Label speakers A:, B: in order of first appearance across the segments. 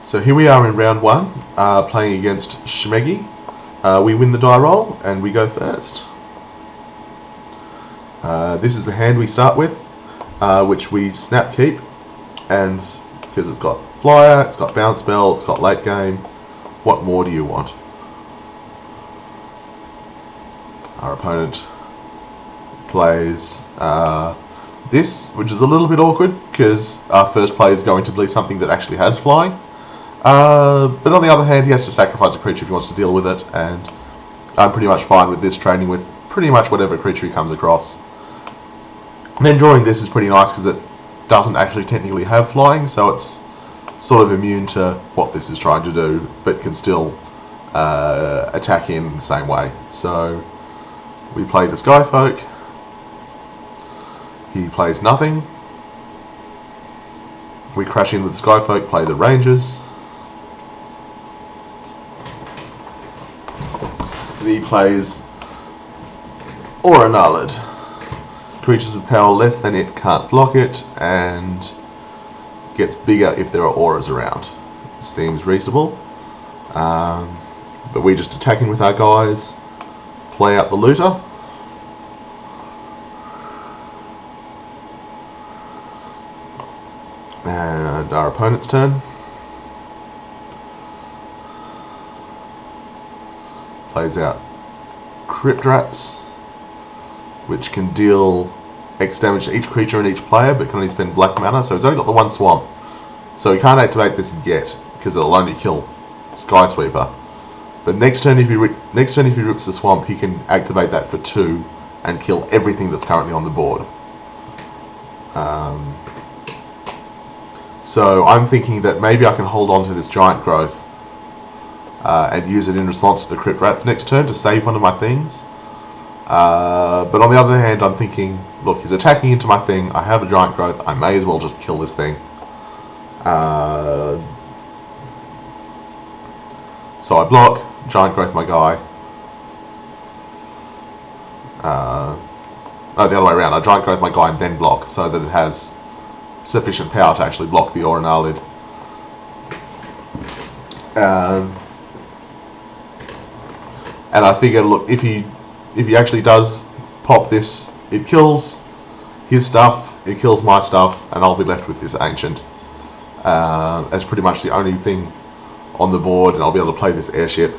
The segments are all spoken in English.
A: So here we are in round 1, playing against Shmegi. We win the die roll and we go first. This is the hand we start with, which we snap keep, and because it's got flyer, it's got bounce spell, it's got late game. What more do you want? Our opponent plays this, which is a little bit awkward because our first play is going to be something that actually has flying. But on the other hand, he has to sacrifice a creature if he wants to deal with it, and I'm pretty much fine with this, trading with pretty much whatever creature he comes across. And then drawing this is pretty nice because it doesn't actually technically have flying, so it's sort of immune to what this is trying to do, but can still attack in the same way. So we play the Skyfolk. He plays nothing. We crash in with the Skyfolk, play the Rangers. He plays Aura Nulled. Creatures with power less than it can't block it, and gets bigger if there are auras around. Seems reasonable. But we just attacking with our guys, play out the looter. And our opponent's turn. Plays out Crypt Rats, which can deal X damage to each creature and each player, but can only spend black mana, so he's only got the one swamp. So he can't activate this yet, because it'll only kill Sky Sweeper. But next turn if he rips the swamp, he can activate that for 2 and kill everything that's currently on the board. So I'm thinking that maybe I can hold on to this Giant Growth and use it in response to the Crypt Rats next turn to save one of my things. But on the other hand, I'm thinking, look, he's attacking into my thing, I have a Giant Growth, I may as well just kill this thing. So I block, Giant Growth my guy. No, the other way around, I Giant Growth my guy and then block, so that it has sufficient power to actually block the Aura Nulled. And I figure, look, if he actually does pop this, it kills his stuff, it kills my stuff, and I'll be left with this Ancient as pretty much the only thing on the board, and I'll be able to play this airship.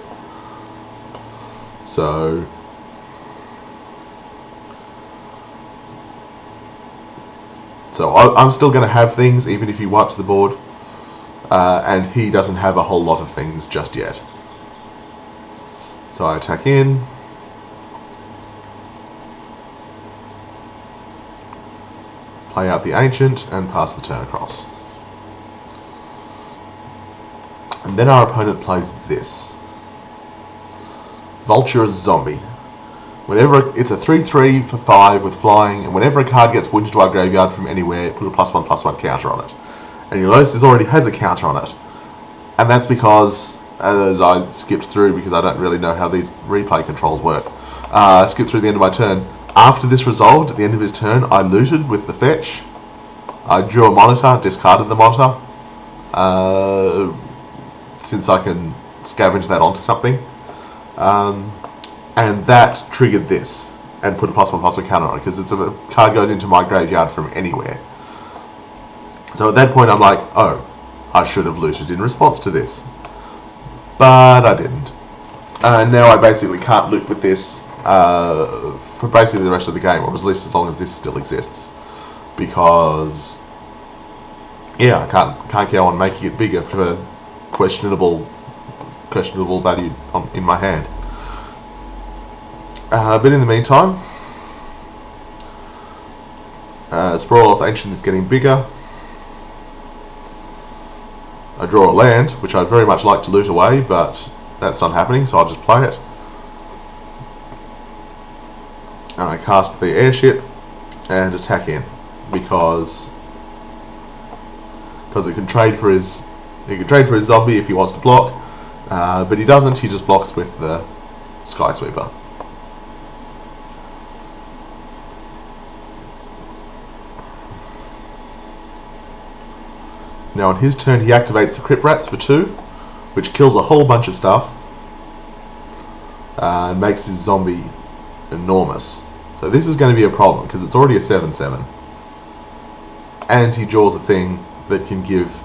A: So I'm still going to have things even if he wipes the board, and he doesn't have a whole lot of things just yet. So I attack in. Play out the Ancient and pass the turn across. And then our opponent plays this. Vulture Zombie. Whenever it's a 3/3 for 5 with flying, and whenever a card gets wounded to our graveyard from anywhere, put a +1/+1 counter on it. And you'll notice this already has a counter on it. And that's because, as I skipped through because I don't really know how these replay controls work, I skipped through the end of my turn. After this resolved, at the end of his turn, I looted with the fetch. I drew a monitor, discarded the monitor, since I can scavenge that onto something. And that triggered this, and put a +1/+1 counter on it, because it's a card goes into my graveyard from anywhere. So at that point I'm like, oh, I should have looted in response to this. But I didn't. And now I basically can't loot with this for basically the rest of the game, or at least as long as this still exists. Because, yeah, I can't go on making it bigger for questionable value in my hand. But in the meantime, Sprawl of Ancient is getting bigger. I draw a land, which I'd very much like to loot away, but that's not happening, so I'll just play it. And I cast the airship and attack in, because it can trade for his zombie if he wants to block, but he doesn't. He just blocks with the Sky Sweeper. Now on his turn he activates the Crypt Rats for 2, which kills a whole bunch of stuff and makes his zombie enormous. So this is going to be a problem because it's already a 7/7, and he draws a thing that can give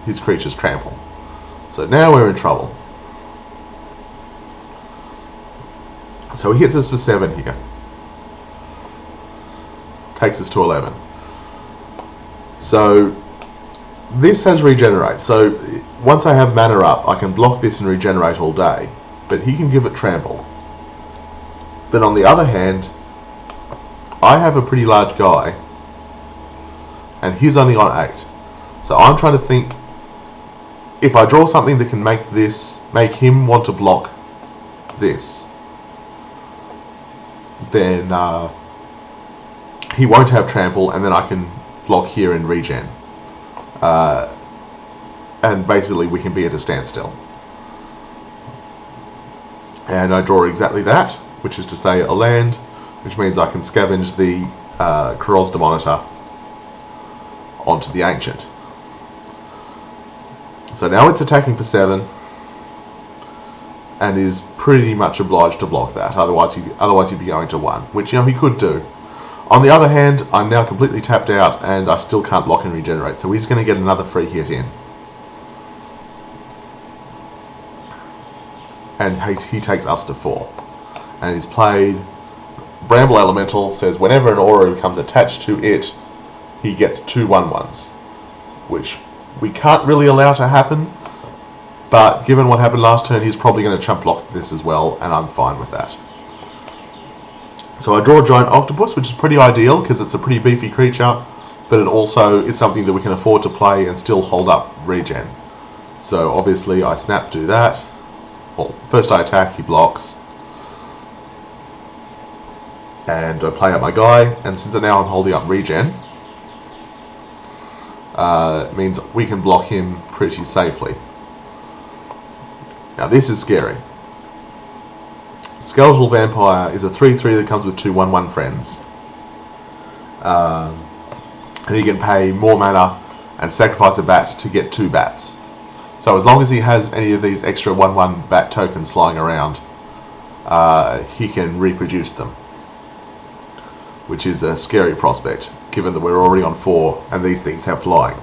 A: his creatures trample. So now we're in trouble. So he hits us for 7 here. Takes us to 11. So this has regenerate. So once I have mana up, I can block this and regenerate all day. But he can give it trample. But on the other hand, I have a pretty large guy, and he's only on 8. So I'm trying to think, if I draw something that can make him want to block this, then he won't have trample, and then I can block here and regen. And basically we can be at a standstill. And I draw exactly that, which is to say a land, which means I can scavenge the Krozda Monitor onto the Ancient. So now it's attacking for 7, and is pretty much obliged to block that. Otherwise he'd be going to 1, which he could do. On the other hand, I'm now completely tapped out, and I still can't block and regenerate. So he's going to get another free hit in, and he takes us to 4. And he's played Bramble Elemental. Says whenever an aura becomes attached to it, he gets 2 1/1s, which we can't really allow to happen, but given what happened last turn, he's probably going to chump block this as well, and I'm fine with that. So I draw a Giant Octopus, which is pretty ideal because it's a pretty beefy creature, but it also is something that we can afford to play and still hold up regen. So obviously I snap, do that. Well, first I attack, he blocks, and I play up my guy, and since now I'm holding up regen, means we can block him pretty safely. Now this is scary. Skeletal Vampire is a 3/3 that comes with 2 1/1 friends. And he can pay more mana and sacrifice a bat to get 2 bats. So as long as he has any of these extra 1/1 bat tokens flying around, he can reproduce them, which is a scary prospect, given that we're already on 4 and these things have flying.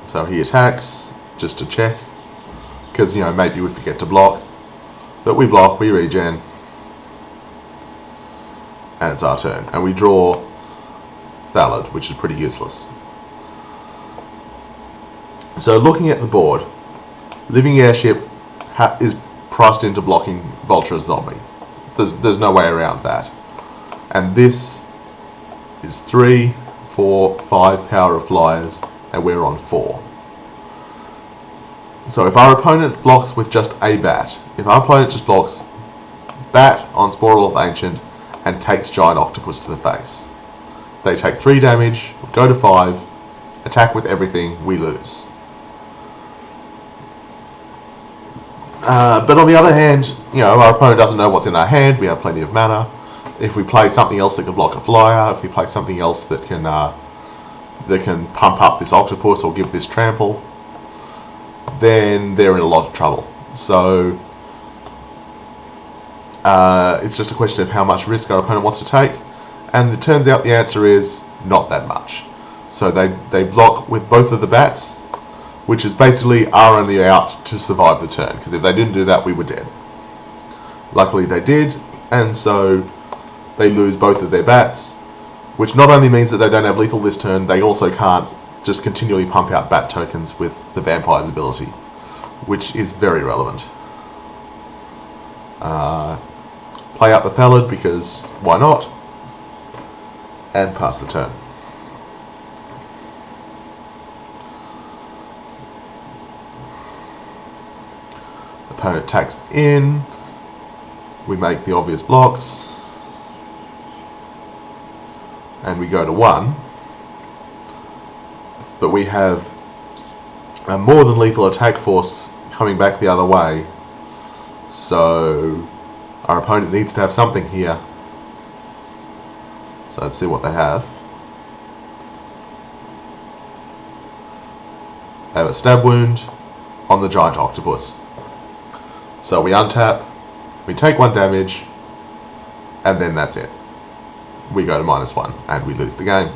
A: So he attacks, just to check, because maybe we forget to block, but we block, we regen, and it's our turn, and we draw Thallid, which is pretty useless. So looking at the board, Living Airship is priced into blocking Vulture's Zombie. There's no way around that. And this is 3, 4, 5 power of flyers, and we're on 4. So if our opponent blocks with just a bat, if our opponent just blocks bat on Sporal of Ancient and takes Giant Octopus to the face, they take 3 damage, go to 5, attack with everything, we lose. But on the other hand, our opponent doesn't know what's in our hand, we have plenty of mana. If we play something else that can block a flyer, if we play something else that can pump up this octopus or give this trample, then they're in a lot of trouble. So it's just a question of how much risk our opponent wants to take, and it turns out the answer is not that much. So they block with both of the bats, which is basically our only out to survive the turn, because if they didn't do that, we were dead. Luckily they did, and so they lose both of their bats, which not only means that they don't have lethal this turn, they also can't just continually pump out bat tokens with the vampire's ability, which is very relevant. Play out the Thallid because why not, and pass the turn. Opponent attacks in, we make the obvious blocks, and we go to 1. But we have a more than lethal attack force coming back the other way, so our opponent needs to have something here. So let's see what they have. They have a stab wound on the giant octopus. So we untap, we take 1 damage, and then that's it. We go to -1 and we lose the game.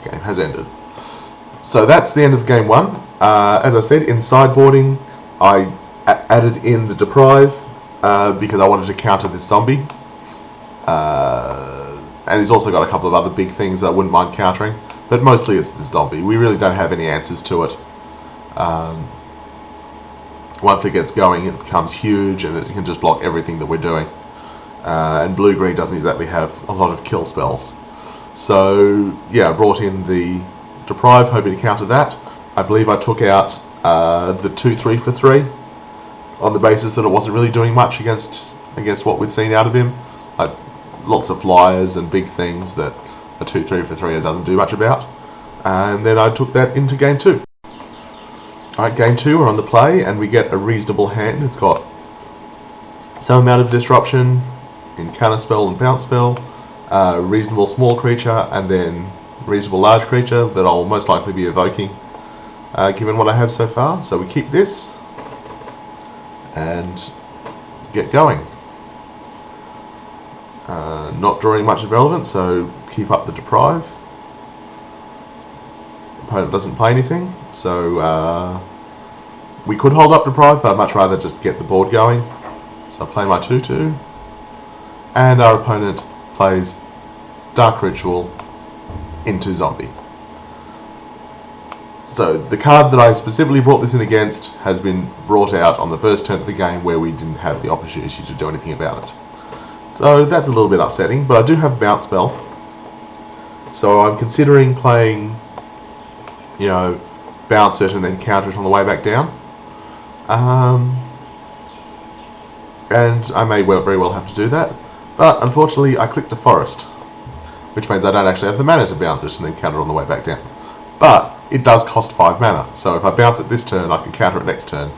A: The game has ended. So that's the end of game 1. As I said, in sideboarding, I added in the Deprive because I wanted to counter this zombie. And he's also got a couple of other big things that I wouldn't mind countering. But mostly it's the zombie. We really don't have any answers to it. Once it gets going, it becomes huge and it can just block everything that we're doing. And blue-green doesn't exactly have a lot of kill spells. So, yeah, I brought in the Deprive, hoping to counter that. I believe I took out the 2-3 for 3 on the basis that it wasn't really doing much against what we'd seen out of him. Lots of flyers and big things that a 2-3 for 3 doesn't do much about. And then I took that into game 2. Alright, game 2, we're on the play, and we get a reasonable hand. It's got some amount of disruption in counter spell and bounce spell, reasonable small creature, and then reasonable large creature that I'll most likely be evoking, given what I have so far. So we keep this, and get going. Not drawing much of relevance, so keep up the Deprive. Opponent doesn't play anything, so we could hold up Deprive, but I'd much rather just get the board going. So I play my 2-2, and our opponent plays Dark Ritual into Zombie. So the card that I specifically brought this in against has been brought out on the first turn of the game where we didn't have the opportunity to do anything about it. So that's a little bit upsetting, but I do have a bounce spell. So I'm considering playing, bounce it and then counter it on the way back down. And I may very well have to do that. But unfortunately I clicked the forest, which means I don't actually have the mana to bounce it and then counter it on the way back down. But it does cost 5 mana, so if I bounce it this turn I can counter it next turn.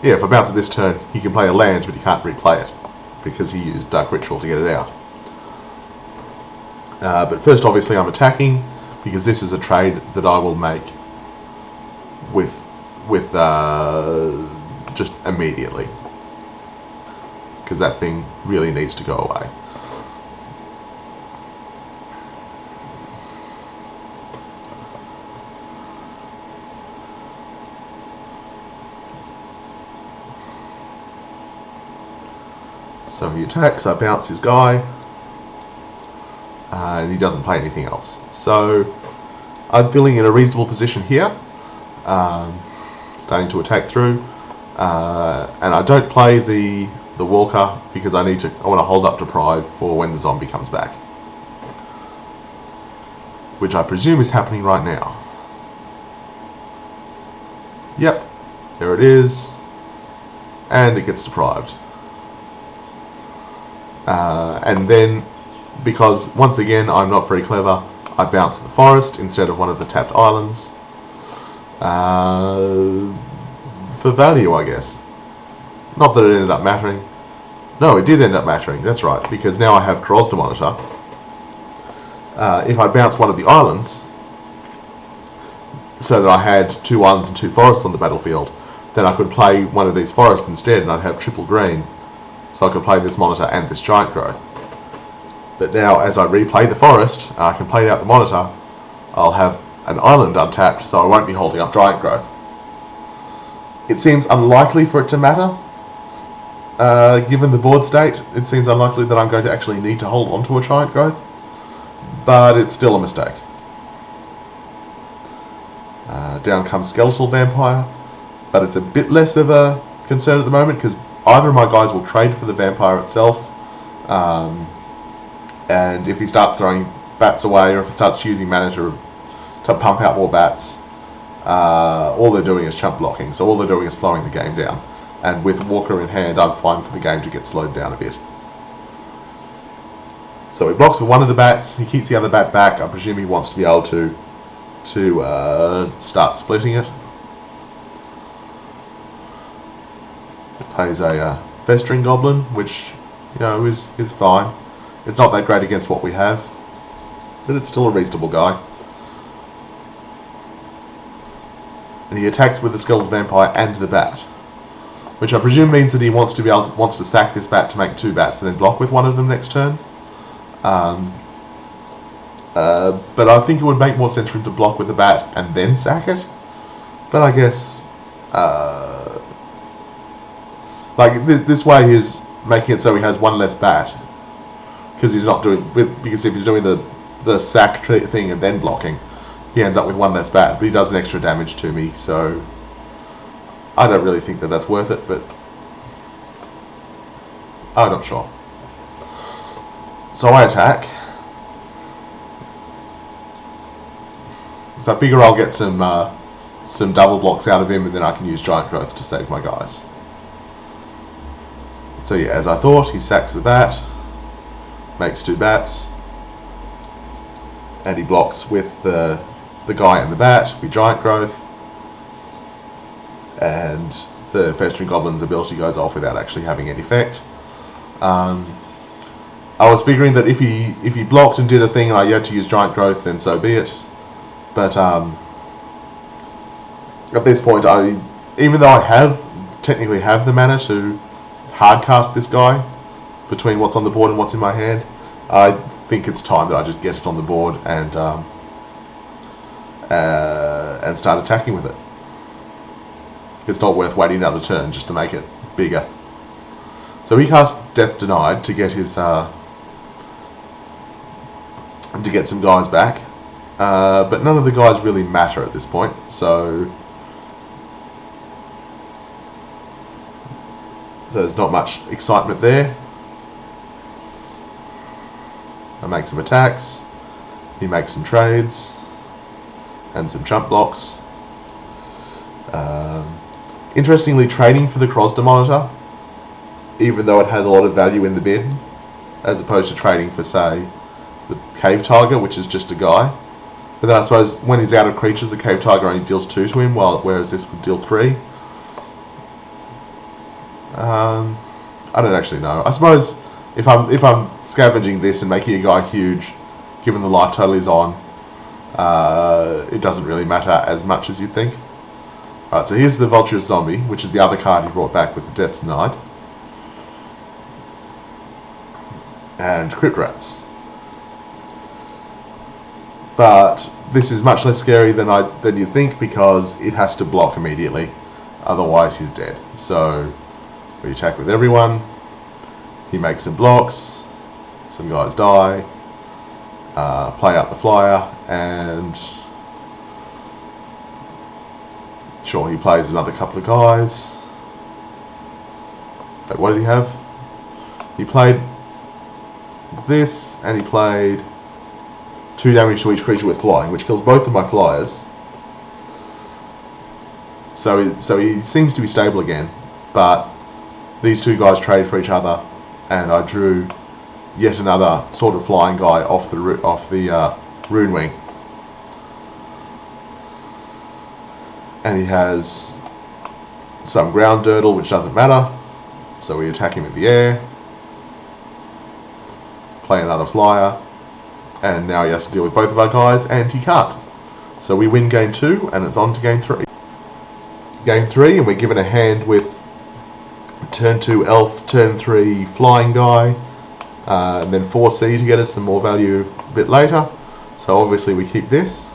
A: Yeah, if I bounce it this turn, he can play a land, but he can't replay it, because he used Dark Ritual to get it out. But first, obviously, I'm attacking, because this is a trade that I will make with just immediately. Because that thing really needs to go away. So he attacks, I bounce his guy, and he doesn't play anything else. So I'm feeling in a reasonable position here, starting to attack through, and I don't play the Walker because I want to hold up Deprive for when the zombie comes back, which I presume is happening right now. Yep, there it is, and it gets deprived. And then, because once again I'm not very clever, I bounce the forest instead of one of the tapped islands. For value, I guess. Not that it ended up mattering. No, it did end up mattering, that's right, because now I have Cross to monitor. If I bounce one of the islands, so that I had 2 islands and 2 forests on the battlefield, then I could play one of these forests instead and I'd have triple green. So I could play this monitor and this giant growth. But now, as I replay the forest, I can play out the monitor, I'll have an island untapped, so I won't be holding up giant growth. It seems unlikely for it to matter. Given the board state, it seems unlikely that I'm going to actually need to hold onto a giant growth. But it's still a mistake. Down comes Skeletal Vampire, but it's a bit less of a concern at the moment, because either of my guys will trade for the vampire itself, and if he starts throwing bats away, or if he starts choosing mana to pump out more bats, all they're doing is chump blocking, so all they're doing is slowing the game down. And with Walker in hand, I'm fine for the game to get slowed down a bit. So he blocks with one of the bats, he keeps the other bat back. I presume he wants to be able to start splitting it. plays a Festering Goblin, which, you know, is fine. It's not that great against what we have, but it's still a reasonable guy. And he attacks with the Skeletal Vampire and the Bat, which I presume means that he wants to sack this bat to make 2 bats and then block with one of them next turn. But I think it would make more sense for him to block with the bat and then sack it. But I guess, like this way, he's making it so he has 1 less bat, because he's not doing because if he's doing the sack thing and then blocking, he ends up with 1 less bat. But he does an extra damage to me, so I don't really think that that's worth it. But I'm not sure. So I attack. So I figure I'll get some double blocks out of him, and then I can use Giant Growth to save my guys. So yeah, as I thought, he sacks the bat, makes 2 bats, and he blocks with the guy and the bat. We Giant Growth, and the Festering Goblin's ability goes off without actually having any effect. I was figuring that if he blocked and did a thing and I had to use Giant Growth, then so be it. But at this point, even though I technically have the mana to hardcast this guy between what's on the board and what's in my hand, I think it's time that I just get it on the board and start attacking with it. It's not worth waiting another turn just to make it bigger. So he casts Death Denied to get his to get some guys back. But none of the guys really matter at this point, so there's not much excitement there. I make some attacks, he makes some trades, and some chump blocks. Interestingly, trading for the Crosda Monitor, even though it has a lot of value in the bid, as opposed to trading for, say, the Cave Tiger, which is just a guy. But then I suppose when he's out of creatures, the Cave Tiger only deals 2 to him, whereas this would deal 3. I don't actually know. I suppose if I'm scavenging this and making a guy huge, given the life total he's on, it doesn't really matter as much as you'd think. Alright, so here's the Vulturous Zombie, which is the other card he brought back with the Death Denied. And Crypt Rats. But this is much less scary than you think, because it has to block immediately, otherwise he's dead. So we attack with everyone, he makes some blocks, some guys die, play out the flyer, and sure, he plays another couple of guys. Wait, what did he have? He played this, and he played 2 damage to each creature with flying, which kills both of my flyers. So he seems to be stable again, but these 2 guys trade for each other, and I drew yet another sort of flying guy off the Rune Wing. And he has some ground dirtle, which doesn't matter, so we attack him in the air, play another flyer, and now he has to deal with both of our guys, and he can't. So we win game 2, and it's on to game 3. Game 3, and we're given a hand with turn 2 elf, turn 3 flying guy, and then 4C to get us some more value a bit later. So obviously we keep this.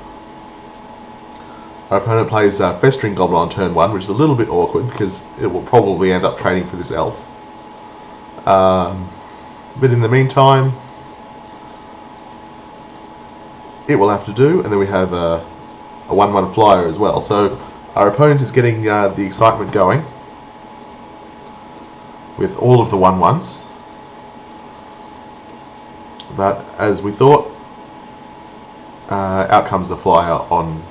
A: Our opponent plays Festering Goblin on turn 1, which is a little bit awkward because it will probably end up trading for this elf. But in the meantime, it will have to do, and then we have a 1/1 flyer as well. So our opponent is getting the excitement going with all of the 1/1s. But as we thought, out comes the flyer on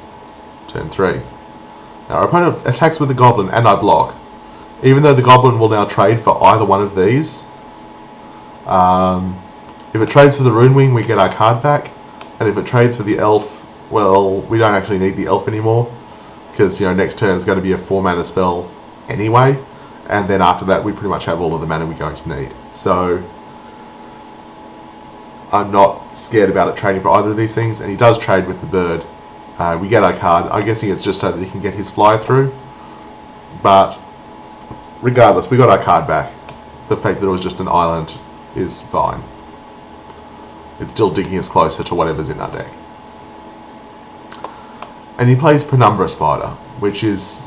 A: turn 3. Now our opponent attacks with the Goblin, and I block. Even though the Goblin will now trade for either one of these. If it trades for the Rune Wing, we get our card back. And if it trades for the Elf, well, we don't actually need the Elf anymore. Because, you know, next turn is going to be a 4-mana spell anyway. and then after that we pretty much have all of the mana we're going to need. So I'm not scared about it trading for either of these things, and he does trade with the bird. We get our card. I'm guessing it's just so that he can get his fly through, but regardless, we got our card back. The fact that it was just an island is fine. It's still digging us closer to whatever's in our deck. And he plays Penumbra Spider, which is...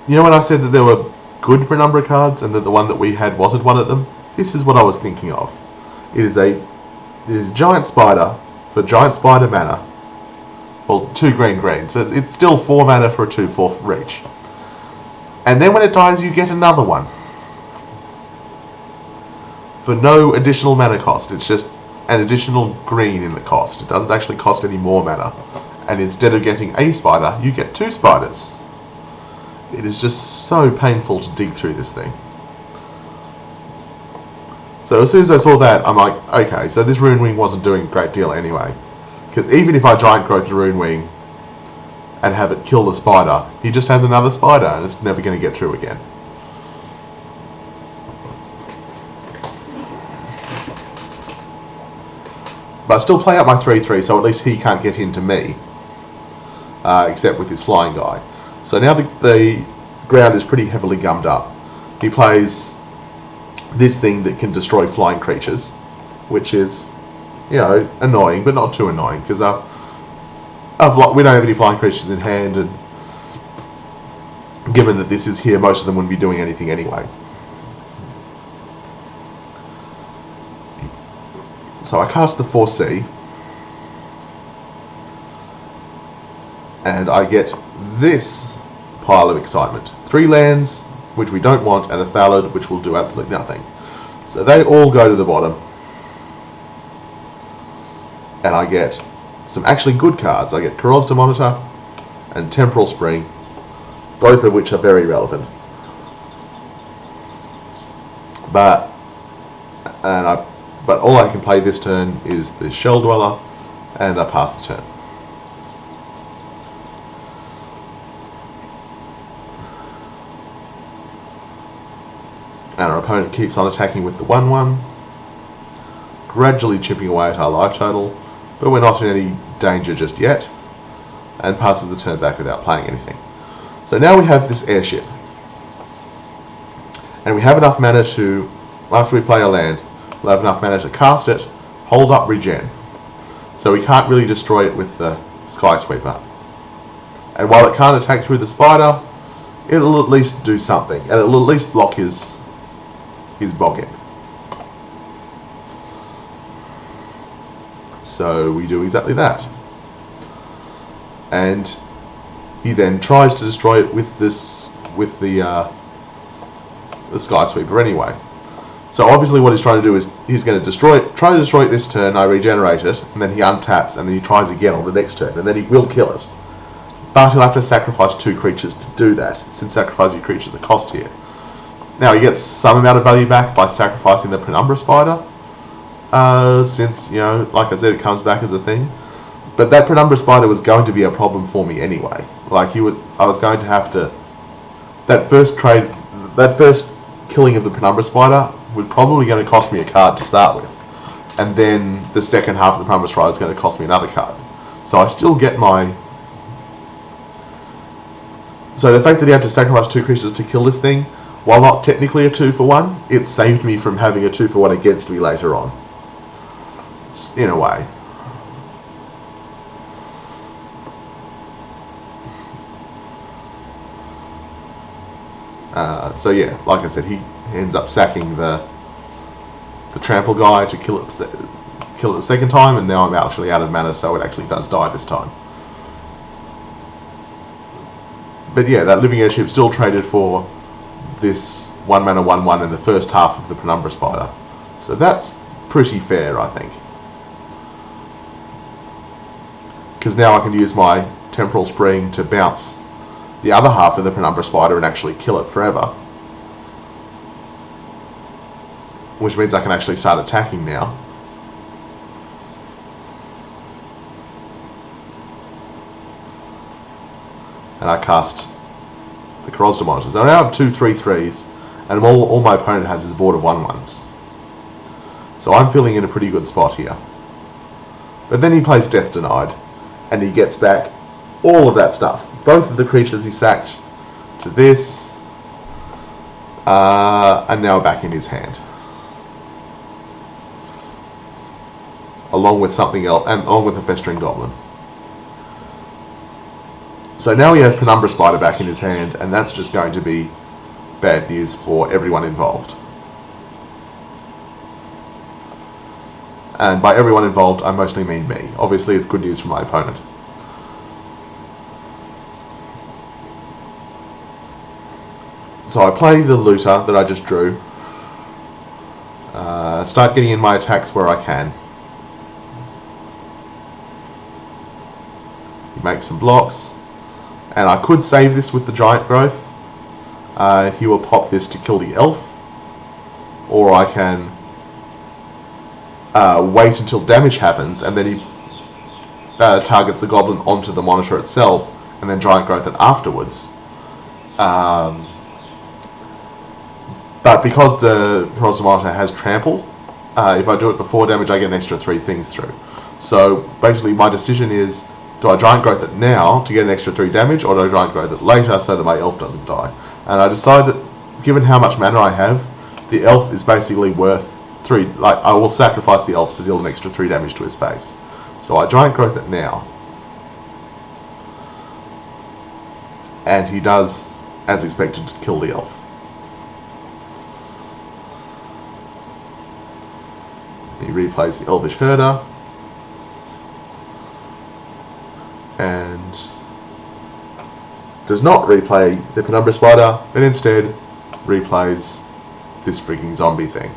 A: You know when I said that there were good Penumbra cards and that the one that we had wasn't one of them? This is what I was thinking of. It is Giant Spider for Giant Spider mana. Well, 2 green, so it's still 4 mana for a 2/4 reach. And then when it dies, you get another one. For no additional mana cost. It's just an additional green in the cost. It doesn't actually cost any more mana. And instead of getting a spider, you get 2 spiders. It is just so painful to dig through this thing. So as soon as I saw that, I'm like, okay, so this Rune Wing wasn't doing a great deal anyway. Because even if I Giant Growth the Rune Wing and have it kill the spider, he just has another spider and it's never going to get through again. But I still play up my 3/3, so at least he can't get into me. Except with his flying guy. So now the ground is pretty heavily gummed up. He plays this thing that can destroy flying creatures, which is, you know, annoying, but not too annoying, because we don't have any flying creatures in hand, and given that this is here, most of them wouldn't be doing anything anyway. So I cast the 4C, and I get this pile of excitement. 3 lands, which we don't want, and a Thallid, which will do absolutely nothing. So they all go to the bottom. And I get some actually good cards. I get Corrosive Monitor and Temporal Spring, both of which are very relevant. But all I can play this turn is the Shell Dweller, and I pass the turn. And our opponent keeps on attacking with the 1/1, gradually chipping away at our life total, but we're not in any danger just yet, and passes the turn back without playing anything. So now we have this airship, and we have enough mana to, after we play a land, we'll have enough mana to cast it, hold up, regen. So we can't really destroy it with the Sky Sweeper. And while it can't attack through the spider, it'll at least do something, and it'll at least block his Boggin. So we do exactly that. And he then tries to destroy it with the Sky Sweeper anyway. So obviously what he's trying to do is he's going to try to destroy it this turn, I regenerate it, and then he untaps, and then he tries again on the next turn, and then he will kill it. But he'll have to sacrifice 2 creatures to do that, since sacrificing creatures is a cost here. Now he gets some amount of value back by sacrificing the Penumbra Spider, since, you know, like I said, it comes back as a thing. But that Penumbra Spider was going to be a problem for me anyway. Like I was going to have to, that first killing of the Penumbra Spider was probably going to cost me a card to start with, and then the second half of the Penumbra Spider is going to cost me another card. So I still get my. So the fact that he had to sacrifice 2 creatures to kill this thing, while not technically a 2-for-1, it saved me from having a 2-for-1 against me later on. In a way. So yeah, like I said, he ends up sacking the trample guy to kill it the second time, and now I'm actually out of mana, so it actually does die this time. But yeah, that living airship still traded for this 1 mana 1/1 in the first half of the Penumbra Spider. So that's pretty fair, I think. Because now I can use my Temporal Spring to bounce the other half of the Penumbra Spider and actually kill it forever. Which means I can actually start attacking now. And I cast the Corrosda Monitors. I now have 2 3/3s, and all my opponent has is a board of 1/1s. So I'm feeling in a pretty good spot here. But then he plays Death Denied, and he gets back all of that stuff. Both of the creatures he sacked to this are now back in his hand. Along with something else, and along with a Festering Goblin. So now he has Penumbra Spider back in his hand, and that's just going to be bad news for everyone involved. And by everyone involved, I mostly mean me. Obviously, it's good news for my opponent. So I play the Looter that I just drew. Start getting in my attacks where I can. Make some blocks. And I could save this with the Giant Growth. He will pop this to kill the Elf. Or I can wait until damage happens, and then he targets the Goblin onto the monitor itself, and then Giant Growth it afterwards. But because the Corrosda Monitor has Trample, if I do it before damage, I get an extra 3 things through. So basically my decision is, do I Giant Growth it now to get an extra 3 damage, or do I Giant Growth it later so that my Elf doesn't die? And I decide that, given how much mana I have, the Elf is basically worth 3. Like, I will sacrifice the Elf to deal an extra 3 damage to his face. So I Giant Growth it now. And he does, as expected, to kill the Elf. He replays the Elvish Herder. And does not replay the Penumbra Spider, but instead replays this freaking zombie thing.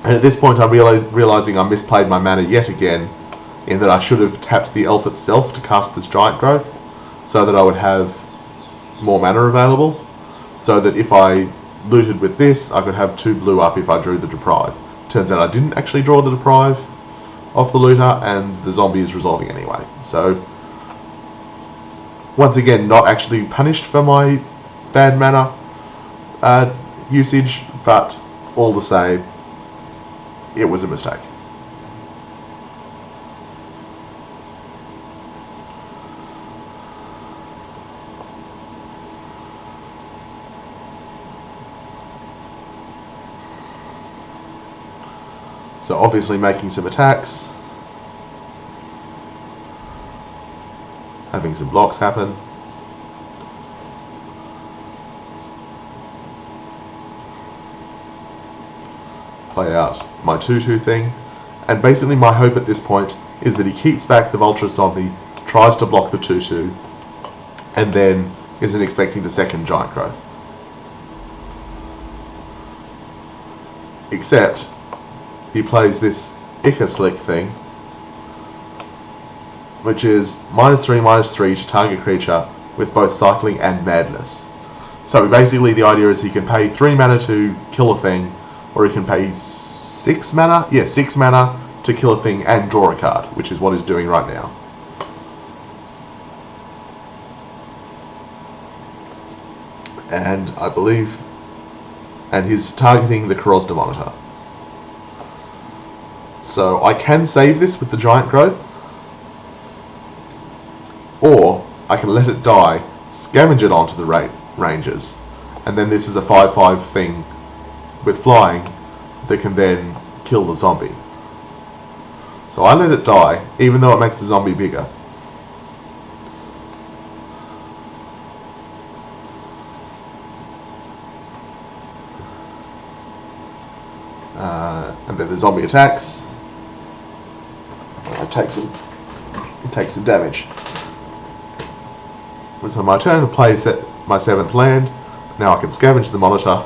A: And at this point I'm realising I misplayed my mana yet again, in that I should have tapped the Elf itself to cast this Giant Growth, so that I would have more mana available, so that if I looted with this, I could have 2 blue up if I drew the Deprive. Turns out I didn't actually draw the Deprive off the Looter, and the zombie is resolving anyway. So, once again, not actually punished for my bad mana usage, but all the same, it was a mistake. So obviously making some attacks, having some blocks happen. Play out my 2/2 thing, and basically my hope at this point is that he keeps back the Vulture Zombie, tries to block the 2/2, and then isn't expecting the second Giant Growth. Except he plays this Ica Slick thing, which is -3/-3 to target creature with both Cycling and Madness. So basically the idea is he can pay 3 mana to kill a thing, or he can pay 6 mana? Yeah, 6 mana to kill a thing and draw a card, which is what he's doing right now. And I believe, and he's targeting the Corrosda Monitor. So I can save this with the Giant Growth, or I can let it die, scavenge it onto the ranges, and then this is a 5/5 thing with flying that can then kill the zombie. So I let it die, even though it makes the zombie bigger. And then the zombie attacks. It takes some damage. So my turn to play my 7th land. Now I can scavenge the Monitor.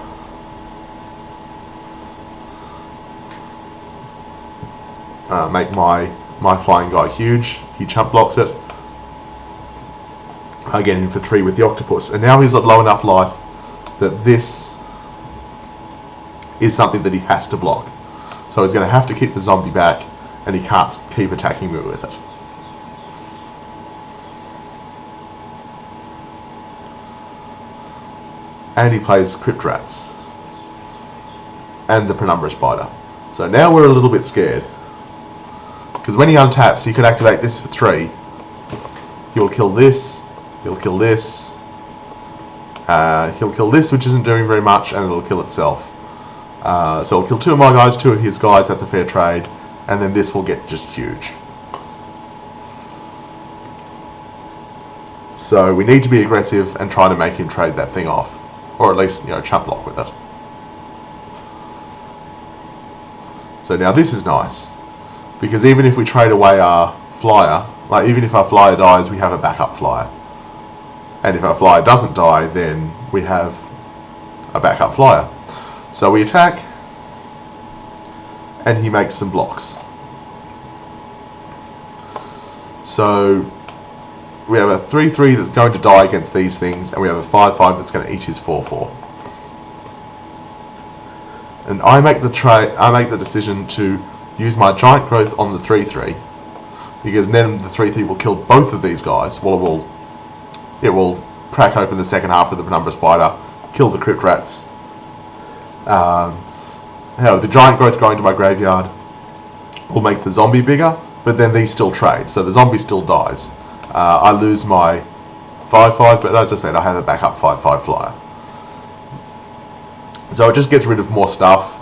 A: Make my flying guy huge. He chump blocks it. I get in for 3 with the Octopus. And now he's at low enough life that this is something that he has to block. So he's going to have to keep the zombie back, and he can't keep attacking me with it. and he plays Crypt Rats and the Penumbra Spider. So now we're a little bit scared, because when he untaps, he could activate this for 3. He'll kill this, he'll kill this, he'll kill this, which isn't doing very much, and it'll kill itself. So it'll kill 2 of my guys, 2 of his guys, that's a fair trade, and then this will get just huge. So we need to be aggressive and try to make him trade that thing off, or at least, chump block with it. So now this is nice, because even if we trade away our flyer, like even if our flyer dies, we have a backup flyer. And if our flyer doesn't die, then we have a backup flyer. So we attack, and he makes some blocks. So we have a 3/3 that's going to die against these things, and we have a 5/5 that's going to eat his 4/4. And I make the decision to use my giant growth on the 3/3, because then the 3/3 will kill both of these guys. Well, it will crack open the second half of the Penumbra Spider, kill the Crypt Rats. However, the giant growth going to my graveyard will make the zombie bigger, but then these still trade, so the zombie still dies. I lose my 5/5, but as I said, I have a backup 5/5 flyer. So it just gets rid of more stuff.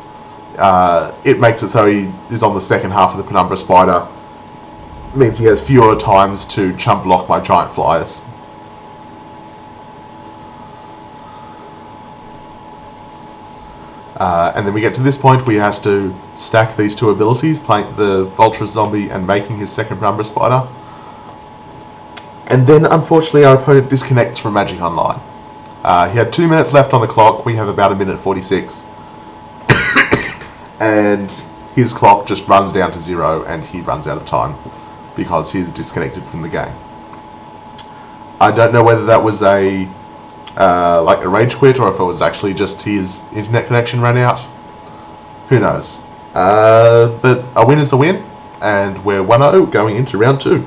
A: It makes it so he is on the second half of the Penumbra Spider. It means he has fewer times to chump block my giant flyers. And then we get to this point where he has to stack these 2 abilities, playing the Vulture Zombie and making his second Penumbra Spider. And then, unfortunately, our opponent disconnects from Magic Online. He had 2 minutes left on the clock. We have about 1:46. And his clock just runs down to 0, and he runs out of time because he's disconnected from the game. I don't know whether that was a rage quit, or if it was actually just his internet connection ran out. Who knows? But a win is a win, and we're 1-0 going into round 2.